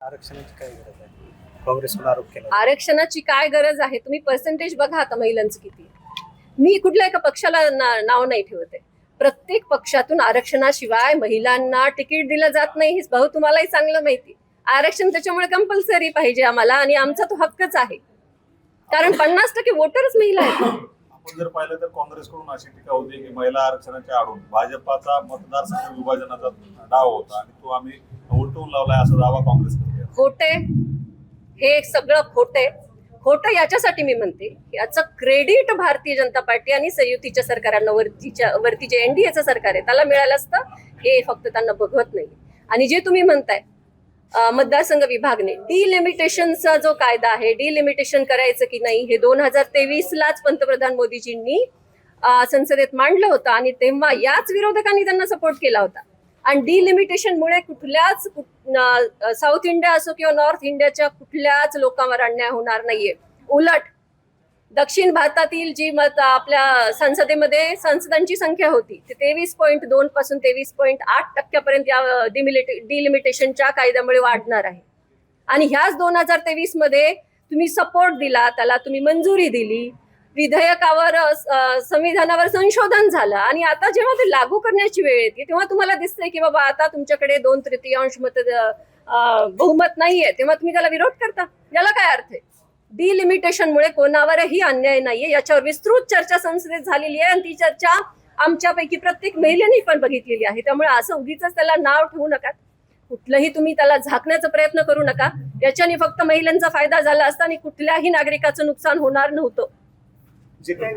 आरक्षणाची काय गरज आहे? काँग्रेसकडून आरोप केला. आरक्षणाची काय गरज आहे? तुम्ही पर्सेंटेज बघा आता महिलांचं किती आहे. मी कुठल्या एका पक्षाला नाव नाही ठेवते. प्रत्येक पक्षातून आरक्षणाशिवाय महिलांना तिकीट दिलं जात नाही, हे भाऊ तुम्हालाही चांगलं माहिती. आरक्षण त्याच्यामुळे कंपल्सरी पाहिजे आम्हाला, आणि आमचा तो हक्कच आहे, कारण 50% वोटरच महिला आहेत. आपण जर पाहिलं तर काँग्रेसकडून अशी टीका होती की महिला आरक्षणाच्या आडून भाजपाचा मतदारसंघ विभाजनाचा डाव होता आणि तो आम्ही उलटवून लावलाय असा दावा काँग्रेस करते. खोटे, हे सगळं खोटे. खोटं याच्यासाठी मी म्हणते, याचं क्रेडिट भारतीय जनता पार्टी आणि संयुतीच्या सरकारांना, वरती जे एनडीएचं सरकार आहे त्याला मिळालं असतं. हे फक्त त्यांना बघवत नाही. आणि जे तुम्ही म्हणताय मतदारसंघ विभागणे, डिलिमिटेशनचा जो कायदा आहे, डिलिमिटेशन करायचं की नाही, हे 2023लाच पंतप्रधान मोदीजींनी संसदेत मांडलं होतं, आणि तेव्हा याच विरोधकांनी त्यांना सपोर्ट केला होता. आणि डिलिमिटेशनमुळे कुठल्याच साऊथ इंडिया असो किंवा नॉर्थ इंडियाच्या कुठल्याच लोकांवर अन्याय होणार नाहीये. उलट दक्षिण भारतातील जी आपल्या संसदेमध्ये संसदांची संख्या होती ते 23.2 पासून 23.8% या डिलिमिटेशनच्या कायद्यामुळे वाढणार आहे. आणि ह्याच 2023 मध्ये तुम्ही सपोर्ट दिला, त्याला तुम्ही मंजुरी दिली, विधेयकावर संविधानावर संशोधन झालं, आणि आता जेव्हा ते लागू करण्याची वेळ येते तेव्हा तुम्हाला दिसतंय की बाबा आता तुमच्याकडे 2/3 बहुमत नाहीये, तेव्हा तुम्ही त्याला विरोध करता. याला काय अर्थ आहे? डिलिमिटेशनमुळे कोणावरही अन्याय नाहीये, याच्यावर विस्तृत चर्चा संसदेत झालेली आहे, आणि ती चर्चा आमच्यापैकी प्रत्येक महिलेने पण बघितलेली आहे. त्यामुळे असं उगीच त्याला नाव ठेवू नका, कुठलंही तुम्ही त्याला झाकण्याचा प्रयत्न करू नका. याच्याने फक्त महिलांचा फायदा झाला असता आणि कुठल्याही नागरिकाचं नुकसान होणार नव्हतं. जे काही